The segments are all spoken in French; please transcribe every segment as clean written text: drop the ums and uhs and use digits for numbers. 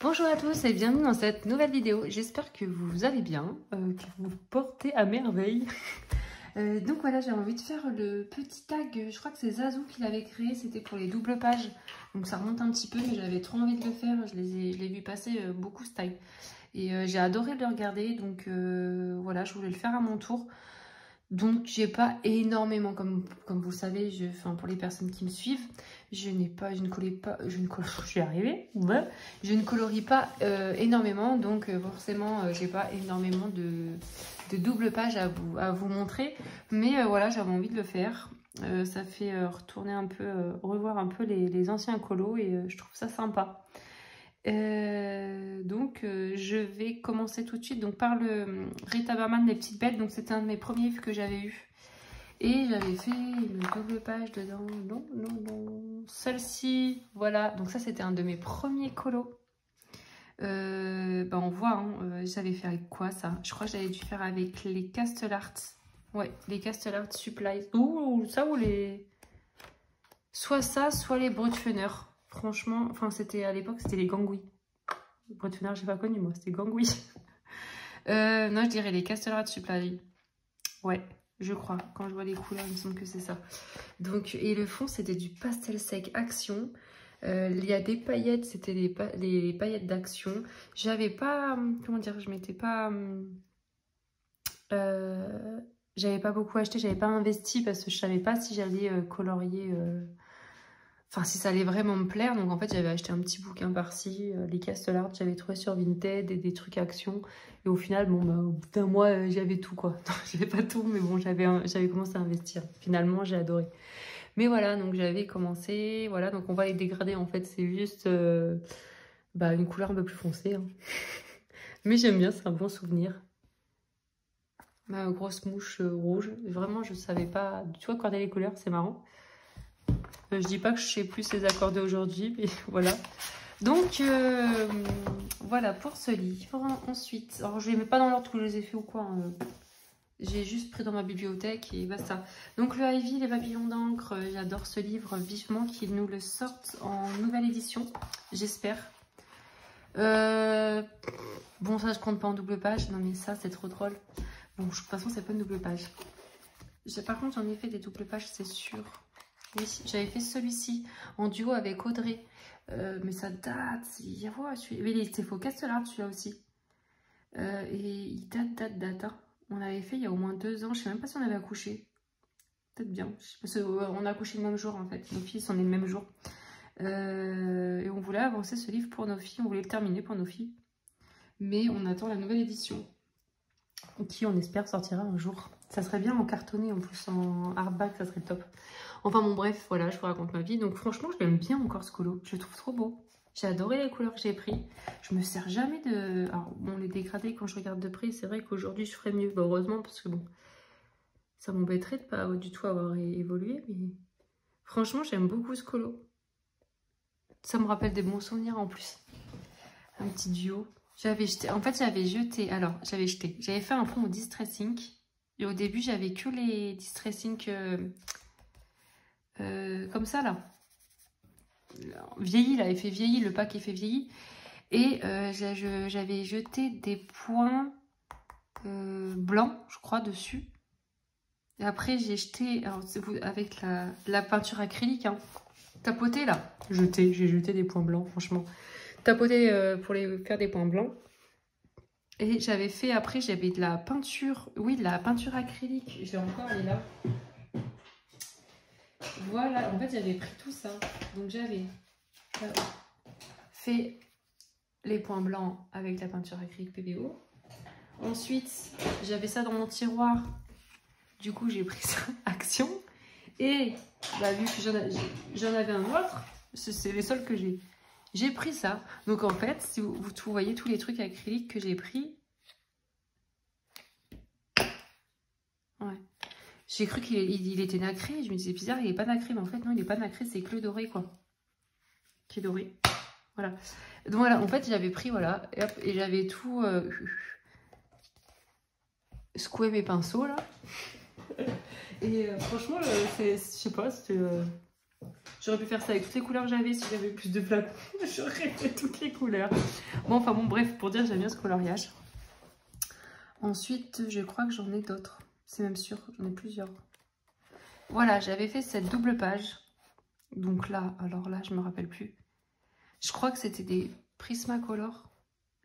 Bonjour à tous et bienvenue dans cette nouvelle vidéo. J'espère que vous allez bien, que vous vous portez à merveille. Donc voilà, j'ai envie de faire le petit tag, je crois que c'est Zazou qui l'avait créé, c'était pour les doubles pages. Donc ça remonte un petit peu, mais j'avais trop envie de le faire, je l'ai vu passer beaucoup ce tag. Et j'ai adoré le regarder, donc voilà, je voulais le faire à mon tour. Donc j'ai pas énormément, comme vous le savez, pour les personnes qui me suivent, je ne colorie pas énormément, donc forcément j'ai pas énormément de double page à vous montrer, mais voilà, j'avais envie de le faire. Ça fait retourner un peu, revoir un peu les anciens colos et je trouve ça sympa. Je vais commencer tout de suite donc par le Rita Berman des petites bêtes. Donc c'était un de mes premiers que j'avais eu et j'avais fait une double page dedans. Non, celle-ci, voilà. Donc ça c'était un de mes premiers colos. On voit, hein, j'avais fait avec quoi ça? Je crois que j'avais dû faire avec les Castle Art. Ouais, les Castle Art Supplies. Ou ça ou les... Soit ça, soit les Brutfunner. Franchement, enfin c'était à l'époque, c'était les Gangui. Brutfunner, j'ai pas connu moi, c'était Gangui. Non, je dirais les Castle Art Supply. Ouais, je crois. Quand je vois les couleurs, il me semble que c'est ça. Donc, et le fond, c'était du pastel sec Action. Il y a des paillettes, c'était les paillettes d'Action. J'avais pas, comment dire, je m'étais pas... j'avais pas beaucoup acheté, j'avais pas investi parce que je savais pas si j'allais colorier... Enfin, si ça allait vraiment me plaire. Donc, en fait, j'avais acheté un petit bouquin par-ci. Les Castle Art, j'avais trouvé sur Vinted et des trucs Action. Et au final, bon, au bout d'un mois, j'avais tout, quoi. J'avais pas tout, mais bon, j'avais commencé à investir. Finalement, j'ai adoré. Mais voilà, donc j'avais commencé. Voilà, donc on va les dégrader. En fait, c'est juste une couleur un peu plus foncée. Hein. Mais j'aime bien, c'est un bon souvenir. Ma grosse mouche rouge. Vraiment, je savais pas du tout accorder les couleurs. C'est marrant. Je dis pas que je sais plus les accorder aujourd'hui, mais voilà. Donc, voilà pour ce livre. Ensuite, alors je les mets pas dans l'ordre que je les ai fait ou quoi. Hein. J'ai juste pris dans ma bibliothèque et basta. Donc, le Ivy, les papillons d'encre, j'adore ce livre vivement qu'ils nous le sortent en nouvelle édition, j'espère. Bon, ça, je compte pas en double page. Non, mais ça, c'est trop drôle. Bon, de toute façon, c'est pas une double page. Par contre, j'en ai fait des doubles pages, c'est sûr. Oui, j'avais fait celui-ci en duo avec Audrey. Mais ça date. C'est faux Castle Art celui-là aussi. Et il date. Hein. On l'avait fait il y a au moins 2 ans. Je sais même pas si on avait accouché. Peut-être bien. Parce qu'on a accouché le même jour en fait. Nos filles sont nées le même jour. Et on voulait avancer ce livre pour nos filles. On voulait le terminer pour nos filles. Mais on attend la nouvelle édition. Qui on espère sortira un jour. Ça serait bien en cartonné en plus en hardback, ça serait top. Enfin bon bref, voilà, je vous raconte ma vie. Donc franchement, je l'aime bien encore ce colo. Je le trouve trop beau. J'ai adoré les couleurs que j'ai pris. Je me sers jamais de... Alors bon, les dégradés, quand je regarde de près, c'est vrai qu'aujourd'hui, je ferais mieux. Bah, heureusement, parce que bon, ça m'embêterait de pas du tout avoir évolué. Mais franchement, j'aime beaucoup ce colo. Ça me rappelle des bons souvenirs en plus. Un petit duo. J'avais jeté... En fait, j'avais fait un fond au Distressing. Et au début, j'avais que les Distressing... comme ça là, vieilli là, effet vieilli, le pack effet vieilli, et j'avais jeté des points blancs, je crois, dessus. Et après j'ai jeté, alors, avec la peinture acrylique, hein, tapoté là, j'ai jeté des points blancs, franchement, tapoté pour les faire des points blancs. Et j'avais fait, après j'avais de la peinture, oui, de la peinture acrylique, j'ai encore, elle est là. Voilà, en fait j'avais pris tout ça, donc j'avais fait les points blancs avec la peinture acrylique PBO. Ensuite, j'avais ça dans mon tiroir, du coup j'ai pris ça Action. Et vu que j'en avais un autre, c'est les seuls que j'ai pris ça. Donc en fait, si vous voyez tous les trucs acryliques que j'ai pris, ouais. J'ai cru qu'il était nacré. Je me disais bizarre, il est pas nacré. Mais en fait, non, il est pas nacré. C'est que le doré, quoi. Qui est doré. Voilà. Donc voilà, en fait, j'avais pris, voilà. Et, hop, et j'avais tout secoué mes pinceaux, là. Et franchement, je sais pas, c'était... J'aurais pu faire ça avec toutes les couleurs que j'avais. Si j'avais plus de flacons, j'aurais fait toutes les couleurs. Bon, enfin bon, bref, pour dire, j'aime bien ce coloriage. Ensuite, je crois que j'en ai d'autres. C'est même sûr, j'en ai plusieurs. Voilà, j'avais fait cette double page. Donc là, alors là, je me rappelle plus. Je crois que c'était des Prismacolor.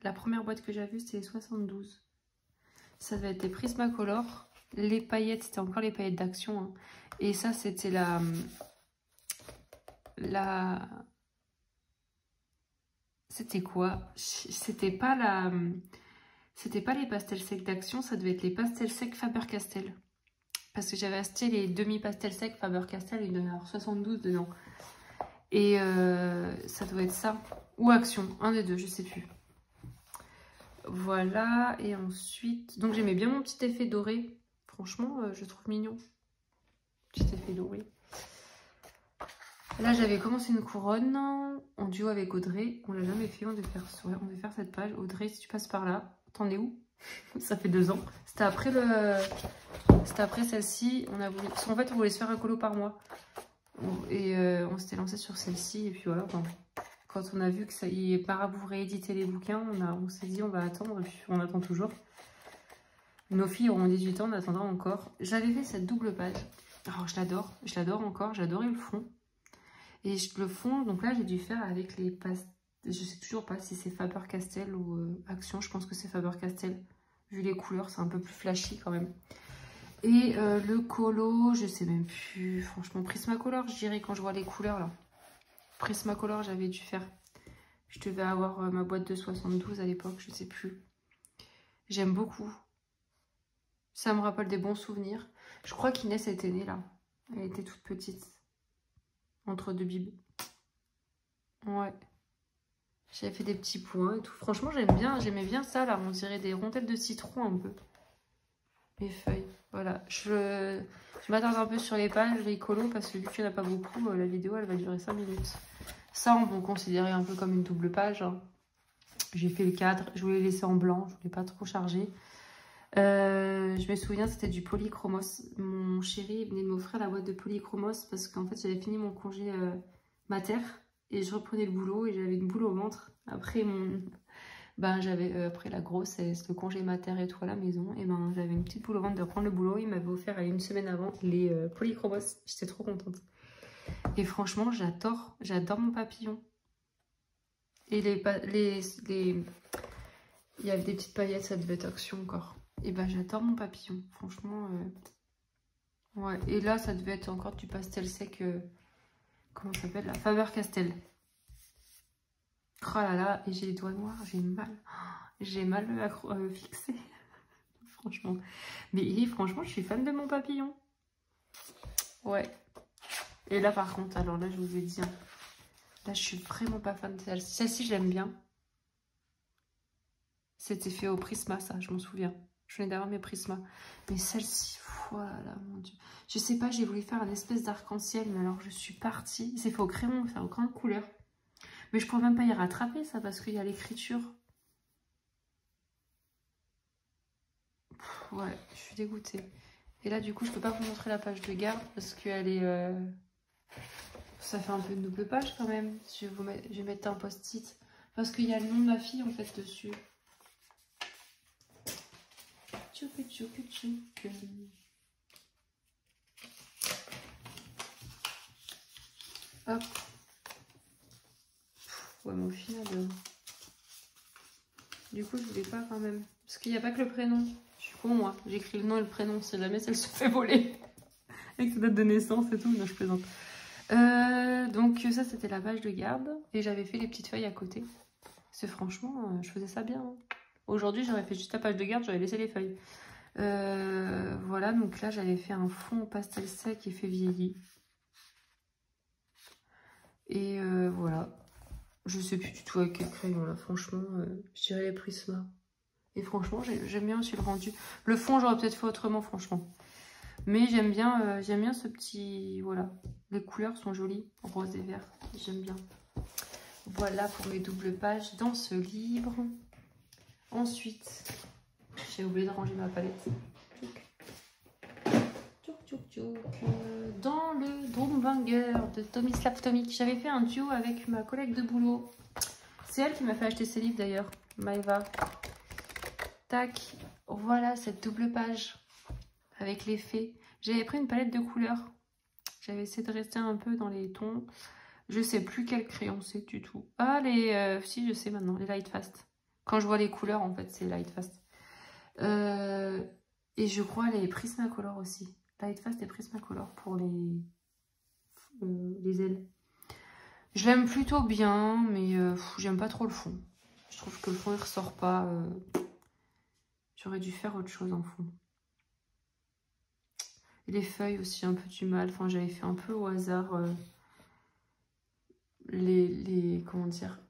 La première boîte que j'ai vue, c'était les 72. Ça devait être des Prismacolor. Les paillettes, c'était encore les paillettes d'Action. Hein. Et ça, c'était C'était quoi? C'était pas les pastels secs d'Action, ça devait être les pastels secs Faber-Castell. Parce que j'avais acheté les demi-pastels secs Faber-Castell, il devait y avoir 72 dedans. Et ça doit être ça. Ou Action, un des deux, je sais plus. Voilà, et ensuite... Donc j'aimais bien mon petit effet doré. Franchement, je trouve mignon. Petit effet doré. Là, j'avais commencé une couronne en duo avec Audrey. On l'a jamais fait, on devait faire cette page. Audrey, si tu passes par là, t'en es où? Ça fait 2 ans. C'était après celle-ci. En fait, on voulait se faire un colo par mois. Et on s'était lancé sur celle-ci. Et puis voilà, quand on a vu que Marabout rééditait les bouquins, on s'est dit on va attendre. Et puis on attend toujours. Nos filles auront 18 ans, on attendra encore. J'avais fait cette double page. Alors je l'adore encore. J'adorais le fond. Et le fond, donc là j'ai dû faire avec les pastels. Je sais toujours pas si c'est Faber-Castell ou Action. Je pense que c'est Faber-Castell. Vu les couleurs, c'est un peu plus flashy quand même. Et le colo, je sais même plus. Franchement, Prismacolor, je dirais quand je vois les couleurs là. Prismacolor, j'avais dû faire. Je devais avoir ma boîte de 72 à l'époque, je sais plus. J'aime beaucoup. Ça me rappelle des bons souvenirs. Je crois qu'Inès était née là. Elle était toute petite. Entre deux bibes. Ouais. J'avais fait des petits points et tout. Franchement, j'aimais bien ça là. On dirait des rondelles de citron un peu. Les feuilles. Voilà. Je m'attarde un peu sur les pages, les colos, parce que vu qu'il n'y en a pas beaucoup, la vidéo elle va durer 5 minutes. Ça, on peut considérer un peu comme une double page. Hein. J'ai fait le cadre. Je voulais laisser en blanc. Je voulais pas trop charger. Je me souviens, c'était du polychromos. Mon chéri venait de m'offrir la boîte de polychromos parce qu'en fait, j'avais fini mon congé mater et je reprenais le boulot et j'avais une boule au ventre. Après j'avais après la grossesse, le congé mater et tout à la maison, et j'avais une petite boule au ventre de reprendre le boulot. Il m'avait offert une semaine avant les polychromos. J'étais trop contente. Et franchement, j'adore mon papillon. Et il y avait des petites paillettes, ça devait être Action encore. Et j'adore mon papillon, franchement. Ouais, et là, ça devait être encore du pastel sec. Comment ça s'appelle là? Faber-Castell. Oh là là, et j'ai les doigts noirs, j'ai mal. J'ai mal fixé. Franchement. Mais franchement, je suis fan de mon papillon. Ouais. Et là, par contre, alors là, je vous ai dit, hein, là, je suis vraiment pas fan de celle-ci. Celle-ci, je l'aime bien. C'était fait au Prisma, ça, je m'en souviens. Je venais d'avoir mes Prisma. Mais celle-ci, voilà, mon Dieu. Je sais pas, j'ai voulu faire une espèce d'arc-en-ciel, mais alors je suis partie. C'est fait au crayon, c'est en grande couleur. Mais je pourrais même pas y rattraper, ça, parce qu'il y a l'écriture. Ouais, je suis dégoûtée. Et là, du coup, je peux pas vous montrer la page de garde, parce qu'elle est... Ça fait un peu une double page, quand même. Je vais mettre un post-it. Parce qu'il y a le nom de ma fille, en fait, dessus. Hop. Ouais, mon final. Du coup, je voulais pas quand même. Parce qu'il n'y a pas que le prénom. Je suis con, moi. J'écris le nom et le prénom. Si jamais elle se fait voler. Avec sa date de naissance et tout. Non, je plaisante. Donc, ça, c'était la page de garde. Et j'avais fait les petites feuilles à côté. Parce que franchement, je faisais ça bien. Hein. Aujourd'hui, j'aurais fait juste la page de garde. J'aurais laissé les feuilles. Voilà, donc là j'avais fait un fond pastel sec effet vieilli. Et voilà. Je sais plus du tout avec quel crayon là, franchement, je dirais les Prisma. Et franchement, j'aime bien aussi le rendu. Le fond, j'aurais peut-être fait autrement, franchement. Mais j'aime bien ce petit... Voilà, les couleurs sont jolies, rose et vert, j'aime bien. Voilà pour mes doubles pages dans ce livre. Ensuite... J'ai oublié de ranger ma palette. Dans le Drumbanger de Tomislav Tomic, j'avais fait un duo avec ma collègue de boulot. C'est elle qui m'a fait acheter ces livres d'ailleurs, Maëva. Tac, voilà cette double page avec les fées. J'avais pris une palette de couleurs. J'avais essayé de rester un peu dans les tons. Je sais plus quel crayon c'est du tout. Ah, si, je sais maintenant, les Lightfast. Quand je vois les couleurs, en fait, c'est Lightfast. Et je crois les Prismacolor aussi. Lightfast et Prismacolor pour les ailes. Je l'aime plutôt bien, mais j'aime pas trop le fond. Je trouve que le fond, il ressort pas. J'aurais dû faire autre chose en fond. Et les feuilles aussi, un peu du mal. Enfin, j'avais fait un peu au hasard comment dire,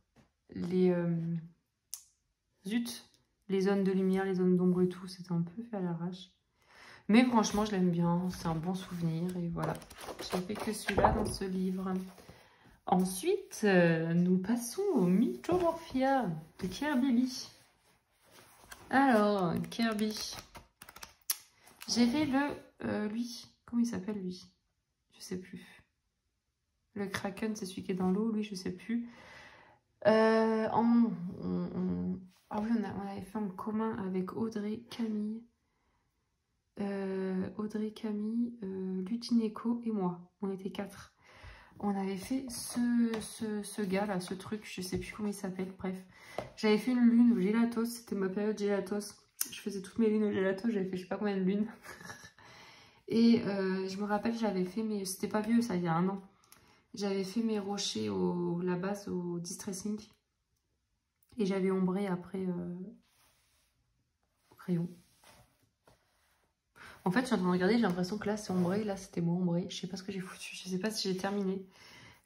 zut, les zones de lumière, les zones d'ombre et tout, c'était un peu fait à l'arrache. Mais franchement, je l'aime bien, c'est un bon souvenir et voilà. J'ai fait que celui-là dans ce livre. Ensuite, nous passons au Mythomorphia de Kirby. Alors, Kirby. J'ai fait lui. Comment il s'appelle lui? Je sais plus. Le Kraken, c'est celui qui est dans l'eau. Lui, je sais plus. Ah oui, on avait fait en commun avec Audrey, Camille. Lutineco et moi. On était 4. On avait fait ce gars-là, ce truc. Je sais plus comment il s'appelle. Bref. J'avais fait une lune au Gelatos. C'était ma période Gelatos. Je faisais toutes mes lunes au Gelatos. J'avais fait je sais pas combien de lunes. Et je me rappelle, j'avais fait, mais c'était pas vieux, ça, il y a 1 an. J'avais fait mes rochers, la base au distressing. Et j'avais ombré après au crayon. En fait, je suis en train de regarder, j'ai l'impression que là, c'est ombré. Là, c'était moins ombré. Je sais pas ce que j'ai foutu. Je sais pas si j'ai terminé.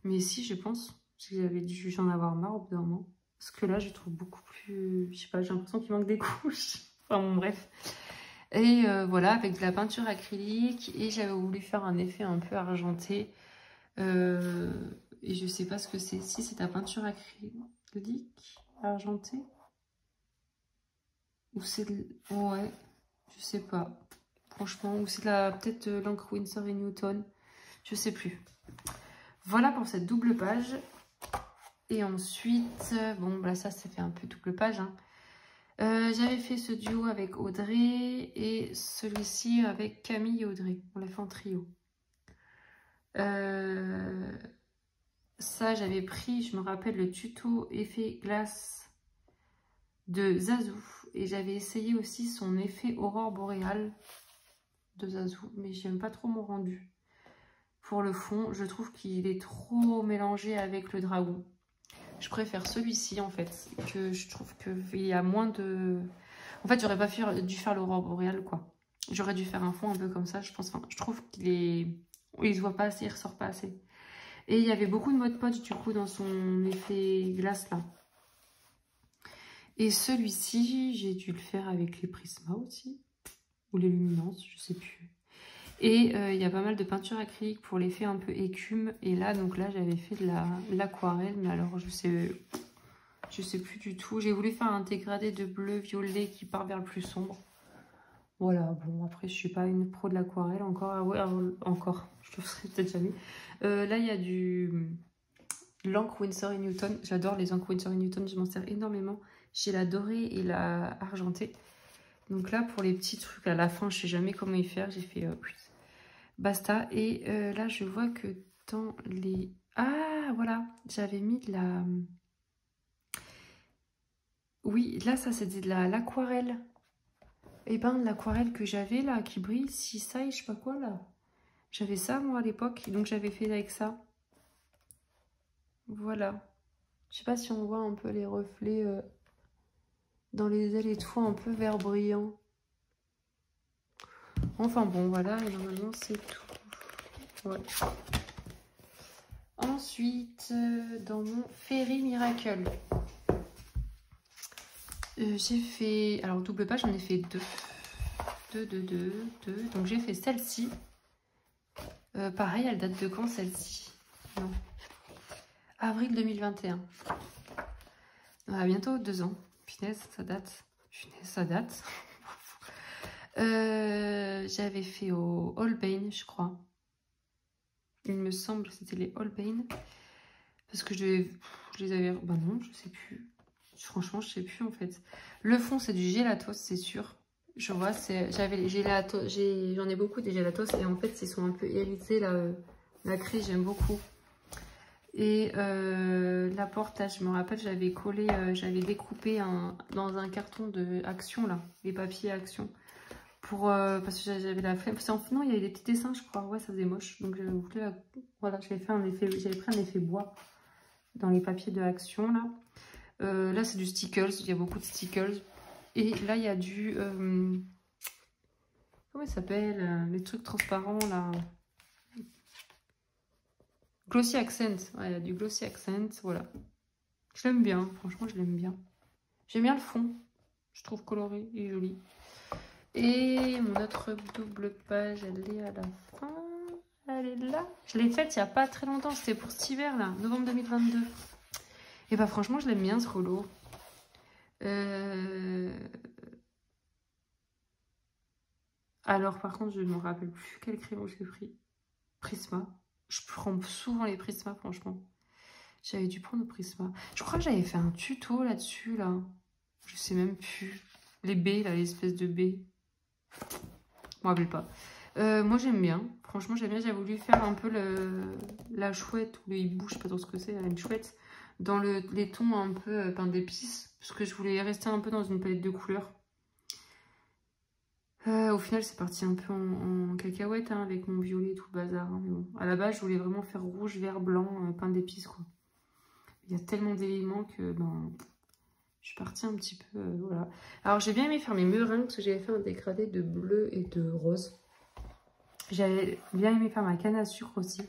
Mais si, je pense. J'avais dû en avoir marre au bout d'un moment. Parce que là, je trouve beaucoup plus... Je sais pas, j'ai l'impression qu'il manque des couches. Enfin, bon, bref. Et voilà, avec de la peinture acrylique. Et j'avais voulu faire un effet un peu argenté. Et je sais pas ce que c'est. Si, c'est ta peinture acrylique argentée. Ou c'est... Ouais, je sais pas. Franchement, ou c'est peut-être l'encre Winsor & Newton. Je sais plus. Voilà pour cette double page. Et ensuite, bon, bah ça fait un peu double page. Hein. J'avais fait ce duo avec Audrey et celui-ci avec Camille et Audrey. On l'a fait en trio. Ça, j'avais pris, je me rappelle, le tuto effet glace de Zazou. Et j'avais essayé aussi son effet aurore boréale de Zazou. Mais j'aime pas trop mon rendu. Pour le fond, je trouve qu'il est trop mélangé avec le dragon. Je préfère celui-ci en fait, que je trouve qu'il y a moins de... En fait, j'aurais pas dû faire l'aurore boréale quoi. J'aurais dû faire un fond un peu comme ça, je pense. Enfin, je trouve qu'il se voit pas assez, il ressort pas assez. Et il y avait beaucoup de Mod Podge du coup dans son effet glace là. Et celui-ci, j'ai dû le faire avec les Prisma aussi. Ou les luminances, je sais plus. Et il y a pas mal de peinture acrylique pour l'effet un peu écume. Et là, donc là, j'avais fait de l'aquarelle. Mais alors, je sais plus du tout. J'ai voulu faire un dégradé de bleu violet qui part vers le plus sombre. Voilà, bon, après, je suis pas une pro de l'aquarelle encore. Ah ouais, encore. Je le serai peut-être jamais. Là, il y a l'encre Winsor & Newton. J'adore les encres Winsor & Newton. Je m'en sers énormément. J'ai la dorée et la argentée. Donc là, pour les petits trucs à la fin, je sais jamais comment y faire. J'ai fait basta. Et là, je vois que dans les... Ah, voilà. J'avais mis de la... Oui, là, ça, c'était de l'aquarelle. Et ben, l'aquarelle que j'avais, là, qui brille, si ça, je sais pas quoi, là. J'avais ça, moi, à l'époque. Donc, j'avais fait avec ça. Voilà. Je sais pas si on voit un peu les reflets dans les ailes et tout, un peu vert brillant. Enfin, bon, voilà. Et normalement, c'est tout. Ouais. Ensuite, dans mon Fairy Miracle, j'ai fait... Alors, double page, j'en ai fait 2. Donc, j'ai fait celle-ci. Pareil, elle date de quand, celle-ci? Non. Avril 2021. À bientôt 2 ans. Punaise, ça date. Punaise, ça date. J'avais fait au Holbein, je crois. Il me semble que c'était les Holbein. Parce que je les avais... Bah non, je sais plus. Franchement, je sais plus en fait. Le fond, c'est du gelatos, c'est sûr. Je vois, j'avais les gelatos, j'en ai beaucoup des gelatos et en fait, ils sont un peu hérissés là, nacrés, j'aime beaucoup. Et l'apportage, je me rappelle, j'avais collé, j'avais découpé dans un carton de Action là, les papiers Action. Pour, parce que j'avais la flemme. Parce qu'en non, il y avait des petits dessins, je crois. Ouais, ça faisait moche. Donc j'avais voulu, voilà, j'avais pris un effet bois dans les papiers de Action là. Là, c'est du stickers. Il y a beaucoup de stickers. Et là, il y a du... comment ça s'appelle les trucs transparents, là. Glossy Accent. Ouais, il y a du Glossy Accent, voilà. Je l'aime bien. Franchement, je l'aime bien. J'aime bien le fond. Je trouve coloré et joli. Et mon autre double page, elle est à la fin. Elle est là. Je l'ai faite il n'y a pas très longtemps. C'était pour cet hiver, là. Novembre 2022. Et bah, franchement, je l'aime bien, ce rouleau. Alors, par contre, je ne me rappelle plus quel crayon j'ai pris. Prisma. Je prends souvent les Prisma, franchement. J'avais dû prendre le Prisma. Je crois que j'avais fait un tuto là-dessus, là. Je sais même plus. Les baies, là, l'espèce de baies. Je me rappelle pas. Moi, j'aime bien. Franchement, j'aime bien. J'ai voulu faire un peu la chouette ou le hibou, je sais pas trop ce que c'est, une chouette. Dans les tons un peu pain d'épices. Parce que je voulais rester un peu dans une palette de couleurs. Au final, c'est parti un peu en cacahuète hein, avec mon violet et tout le bazar. Hein, mais bon, à la base, je voulais vraiment faire rouge, vert, blanc, pain d'épices, quoi. Il y a tellement d'éléments que ben, je suis partie un petit peu... voilà. Alors, j'ai bien aimé faire mes meringues parce que j'avais fait un dégradé de bleu et de rose. J'avais bien aimé faire ma canne à sucre aussi.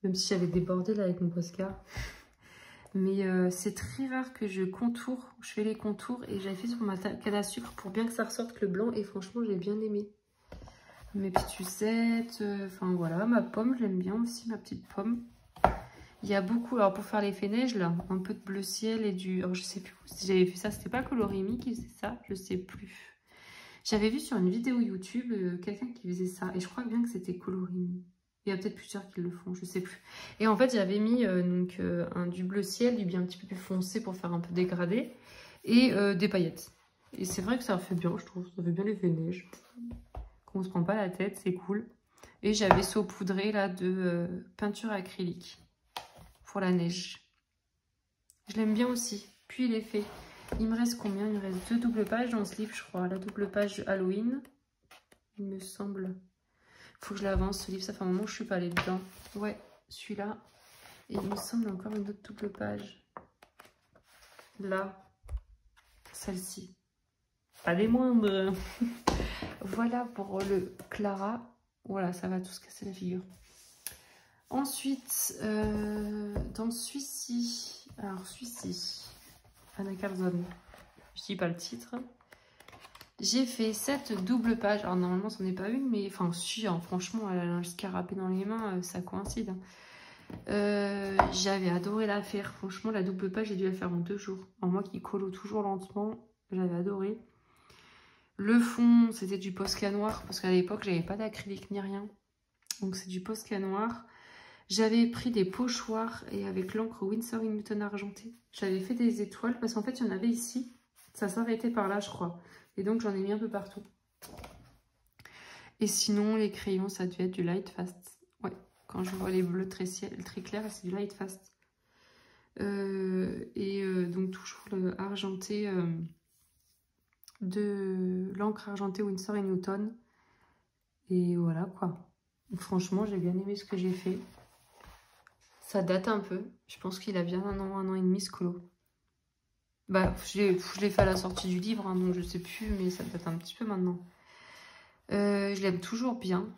Même si j'avais débordé là avec mon Posca. Mais c'est très rare que je contourne. Je fais les contours et j'avais fait sur ma canne à sucre pour bien que ça ressorte le blanc. Et franchement, j'ai bien aimé. Mes petites sucettes. Enfin voilà, ma pomme, je l'aime bien aussi, ma petite pomme. Il y a beaucoup, alors pour faire l'effet neige là, un peu de bleu ciel et du... Alors je sais plus si j'avais fait ça, c'était pas Colorimi qui faisait ça, je sais plus. J'avais vu sur une vidéo YouTube quelqu'un qui faisait ça et je crois bien que c'était Colorimi. Il y a peut-être plusieurs qui le font, je sais plus. Et en fait, j'avais mis du bleu ciel, du bien un petit peu plus foncé pour faire un peu dégradé et des paillettes. Et c'est vrai que ça fait bien, je trouve, ça fait bien l'effet neige. Qu'on se prend pas la tête, c'est cool. Et j'avais saupoudré là de peinture acrylique pour la neige. Je l'aime bien aussi. Puis il est fait. Il me reste combien? Il me reste 2 doubles pages dans ce livre, je crois. La double page Halloween, il me semble. Faut que je l'avance, ce livre. Ça fait un moment que je suis pas allée dedans. Ouais, celui-là. Et il me semble encore une autre double page. Là. Celle-ci. Pas des moindres. Voilà pour le Clara. Voilà, ça va tout se casser la figure. Ensuite, dans celui-ci, alors celui-ci, Anna Carzone, je dis pas le titre, j'ai fait cette double page. Alors normalement, ce n'est pas une, mais enfin, si, hein, franchement, elle a un scarabée dans les mains, ça coïncide. Hein. J'avais adoré la faire, franchement, la double page, j'ai dû la faire en 2 jours. Alors, moi qui colo toujours lentement, j'avais adoré. Le fond, c'était du Posca noir, parce qu'à l'époque, j'avais pas d'acrylique ni rien. Donc, c'est du Posca noir. J'avais pris des pochoirs et avec l'encre Winsor & Newton argentée. J'avais fait des étoiles parce qu'en fait, il y en avait ici. Ça s'arrêtait par là, je crois. Et donc, j'en ai mis un peu partout. Et sinon, les crayons, ça a dû être du Light Fast. Ouais, quand je vois les bleus très clairs, c'est du Light Fast. Donc, toujours le argenté de l'encre argentée Winsor & Newton. Et voilà, quoi. Franchement, j'ai bien aimé ce que j'ai fait. Ça date un peu. Je pense qu'il a bien un an et demi ce colo. Bah, je l'ai fait à la sortie du livre, hein, donc je sais plus, mais ça date un petit peu maintenant. Je l'aime toujours bien.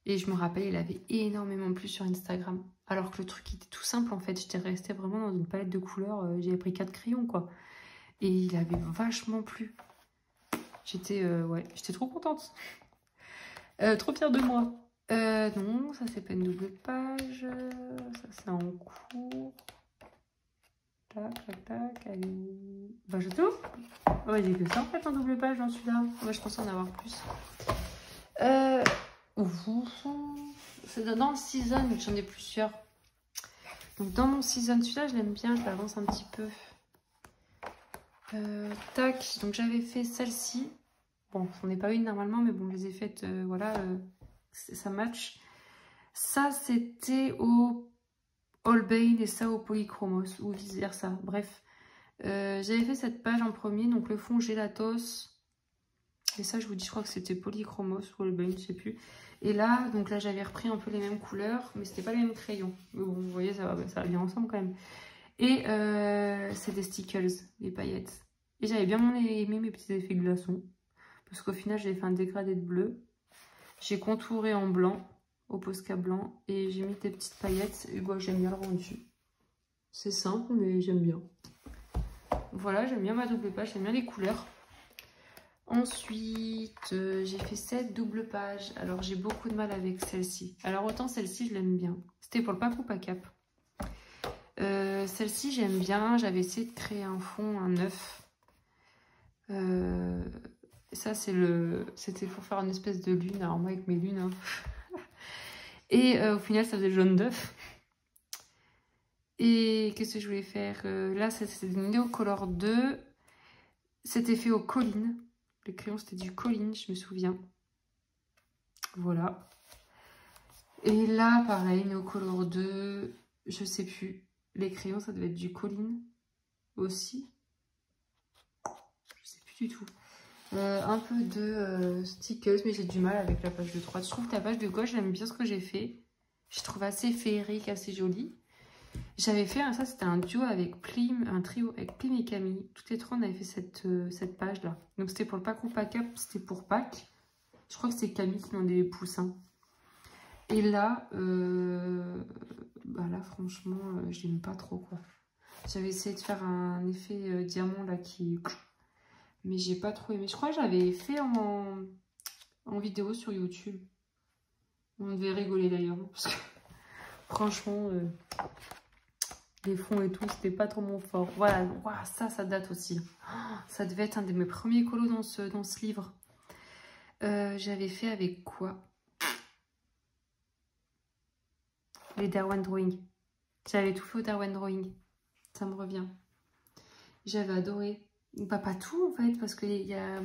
Et je me rappelle, il avait énormément plu sur Instagram. Alors que le truc était tout simple en fait. J'étais restée vraiment dans une palette de couleurs. J'avais pris 4 crayons quoi. Et il avait vachement plu. J'étais trop contente. Trop fière de moi. Non, ça c'est pas une double page. Ça c'est en cours. Tac, tac, tac. Allez. Bah, je trouve. Ouais, j'ai que ça en fait en double page dans celui-là. Moi, je pensais en avoir plus. C'est dans le season, j'en ai plusieurs. Donc, dans mon season, celui-là, je l'aime bien. Je l'avance un petit peu. Tac. Donc, j'avais fait celle-ci. Bon, j'en ai pas une normalement, mais bon, je les ai faites. Voilà, ça match. Ça, c'était au Holbein et ça au Polychromos, ou vice versa. Bref. J'avais fait cette page en premier, donc le fond Gelatos, et ça je vous dis, je crois que c'était Polychromos ou Holbein, je sais plus. Et là, donc là j'avais repris un peu les mêmes couleurs, mais c'était pas les mêmes crayons. Mais bon, vous voyez, ça va bien ensemble quand même. Et c'est des stickers, des paillettes. Et j'avais bien aimé mes petits effets glaçons, parce qu'au final j'avais fait un dégradé de bleu. J'ai contouré en blanc, au Posca blanc, et j'ai mis des petites paillettes, et bon, j'aime bien le rendu. C'est simple, mais j'aime bien. Voilà, j'aime bien ma double page, j'aime bien les couleurs. Ensuite, j'ai fait cette double page. Alors, j'ai beaucoup de mal avec celle-ci. Alors, autant celle-ci, je l'aime bien. C'était pour le pack ou pas cap. Celle-ci, j'aime bien. J'avais essayé de créer un fond, un œuf. Ça, c'était pour faire une espèce de lune. Alors, moi, avec mes lunes. Hein. Et au final, ça faisait jaune d'œuf. Et qu'est-ce que je voulais faire là, c'était une Neocolor 2. C'était fait au Colline. Le crayon, c'était du Colline, je me souviens. Voilà. Et là, pareil, Neocolor 2. Je sais plus. Les crayons, ça devait être du Colline aussi. Je sais plus du tout. Un peu de stickers, mais j'ai du mal avec la page de droite. Je trouve que la page de gauche, j'aime bien ce que j'ai fait. Je trouve assez féerique, assez jolie. J'avais fait ça, c'était un duo avec Plim, un trio avec Plim et Camille. Toutes les trois, on avait fait cette page-là. Donc c'était pour le pack ou pack up, c'était pour Pâques. Je crois que c'est Camille qui m'en des poussins. Et là, bah là franchement, je l'aime pas trop quoi. J'avais essayé de faire un effet diamant là qui... Mais j'ai pas trop aimé. Je crois que j'avais fait en vidéo sur YouTube. On devait rigoler d'ailleurs. Parce que franchement... les fonds et tout, c'était pas trop mon fort. Voilà, wow, ça date aussi. Oh, ça devait être un de mes premiers colos dans ce livre. J'avais fait avec quoi? Les Derwent Drawing. J'avais tout fait au Derwent Drawing. Ça me revient. J'avais adoré. Bah, pas tout en fait, parce qu'il y a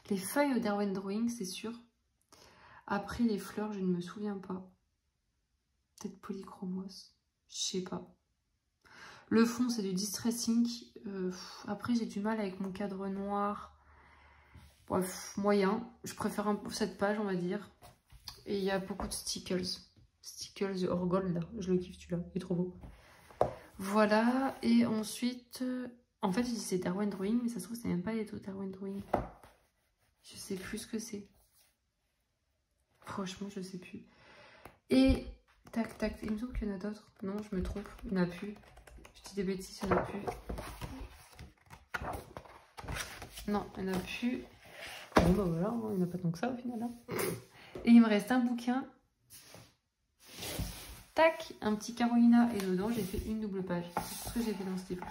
les feuilles au Derwent Drawing, c'est sûr. Après, les fleurs, je ne me souviens pas. Peut-être Polychromos. Je sais pas. Le fond, c'est du distressing. Après, j'ai du mal avec mon cadre noir. Bref, moyen. Je préfère cette page, on va dire. Et il y a beaucoup de stickers. Stickers hors gold, là. Je le kiffe, celui-là. Il est trop beau. Voilà. Et ensuite... En fait, je dis c'est Derwent Drawing, mais ça se trouve, c'est même pas les Derwent Drawing. Je sais plus ce que c'est. Franchement, je sais plus. Et... Tac, tac. Il me semble qu'il y en a d'autres. Non, je me trompe. Il n'y en a plus. Je dis des bêtises, il n'y en a plus. Non, il n'y en a plus. Bon, bah voilà, il n'y en a pas tant que ça au final. Hein. Et il me reste un bouquin. Tac, un petit Carolina. Et dedans, j'ai fait une double page. C'est tout ce que j'ai fait dans ce livre.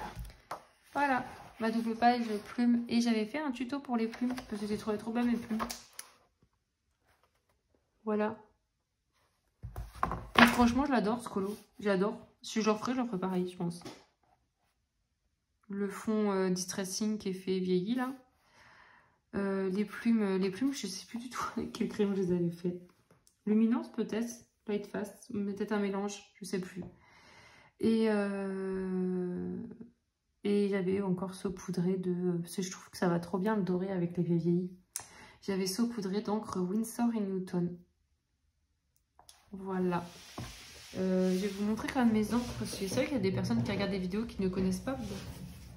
Voilà, ma double page de plumes. Et j'avais fait un tuto pour les plumes. Parce que j'ai trouvé trop belles mes plumes. Voilà. Et franchement, je l'adore ce colo. J'adore. Si je le referais pareil, je pense. Le fond distressing qui est fait vieilli là. Les plumes, je sais plus du tout avec quel crayon je les avais fait. Luminance peut-être, Light Fast, peut-être un mélange, je sais plus. Et j'avais encore saupoudré de... Parce que je trouve que ça va trop bien le doré avec les vieillis. J'avais saupoudré d'encre Winsor & Newton. Voilà. Je vais vous montrer quand même mes encres, parce que c'est vrai qu'il y a des personnes qui regardent des vidéos qui ne connaissent pas,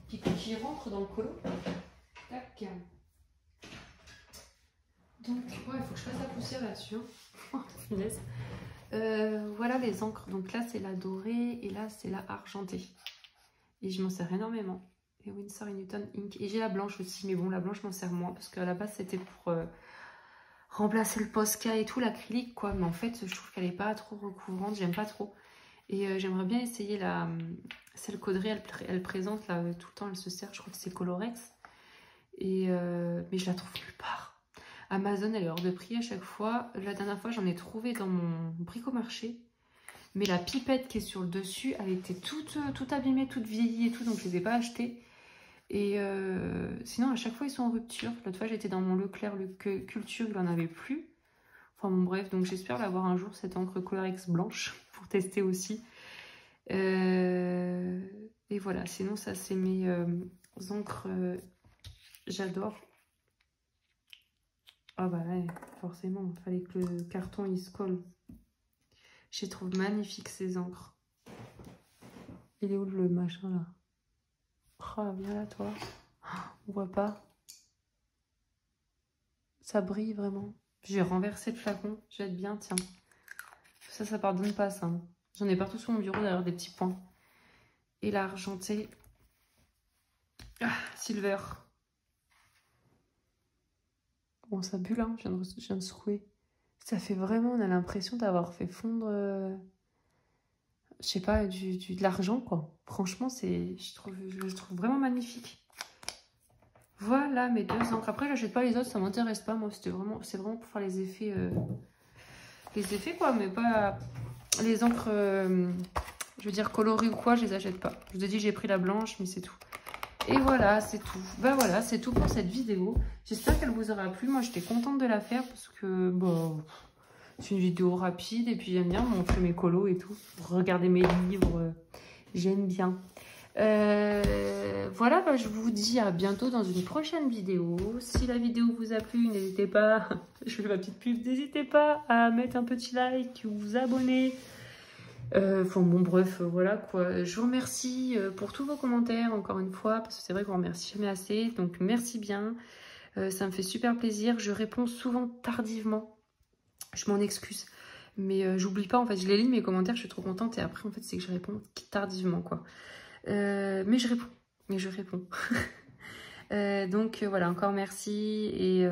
qui rentrent dans le colo. Tac. Donc, ouais, il faut que je fasse la poussière là-dessus. Oh, punaise. Voilà les encres. Donc là, c'est la dorée et là, c'est la argentée. Et je m'en sers énormément. Et Winsor & Newton Ink. Et j'ai la blanche aussi, mais bon, la blanche, je m'en sers moins parce qu'à la base, c'était pour remplacer le Posca et tout, l'acrylique, quoi. Mais en fait, je trouve qu'elle n'est pas trop recouvrante. J'aime pas trop. Et j'aimerais bien essayer celle qu'Audrey, elle présente là tout le temps, elle se sert, je crois que c'est Colorex. Mais je la trouve nulle part. Amazon, elle est hors de prix à chaque fois. La dernière fois, j'en ai trouvé dans mon bricomarché. Mais la pipette qui est sur le dessus, elle était toute abîmée, toute vieillie et tout, donc je ne les ai pas achetées. Et sinon, à chaque fois, ils sont en rupture. L'autre fois, j'étais dans mon Leclerc Culture, il n'en avait plus. Enfin bon, bref, donc j'espère l'avoir un jour, cette encre Colorex blanche, pour tester aussi. Et voilà, sinon, ça, c'est mes encres... j'adore. Ah bah ouais, forcément, il fallait que le carton, il se colle. Je les trouve magnifiques, ces encres. Il est où le machin, là? Oh, viens là, toi. On voit pas. Ça brille vraiment. J'ai renversé le flacon. Je vais être bien, tiens. Ça pardonne pas, ça. J'en ai partout sur mon bureau, d'ailleurs, des petits points. Et l'argenté. Ah, silver. Bon, ça bulle, hein. Je viens de secouer. Ça fait vraiment, on a l'impression d'avoir fait fondre... je sais pas, de l'argent, quoi. Franchement, je trouve vraiment magnifique. Voilà mes 2 encres. Après, j'achète pas les autres, ça m'intéresse pas. Moi, c'est vraiment pour faire les effets quoi, mais pas les encres, je veux dire colorées ou quoi, je les achète pas. Je vous ai dit, j'ai pris la blanche, mais c'est tout. Et voilà, c'est tout. Ben voilà, c'est tout pour cette vidéo. J'espère qu'elle vous aura plu. Moi, j'étais contente de la faire parce que, bon, c'est une vidéo rapide et puis j'aime bien montrer mes colos et tout. Regarder mes livres, j'aime bien. Voilà, bah, je vous dis à bientôt dans une prochaine vidéo. Si la vidéo vous a plu, n'hésitez pas, je fais ma petite pub, n'hésitez pas à mettre un petit like, vous abonner. Enfin bon, bref, voilà quoi. Je vous remercie pour tous vos commentaires, encore une fois, parce que c'est vrai qu'on remercie jamais assez. Donc merci bien, ça me fait super plaisir. Je réponds souvent tardivement, je m'en excuse. Mais j'oublie pas, en fait, je les lis mes commentaires, je suis trop contente. Et après, en fait, c'est que je réponds tardivement, quoi. Mais je réponds. Donc voilà, encore merci. Et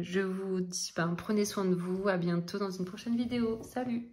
je vous dis, prenez soin de vous. À bientôt dans une prochaine vidéo. Salut!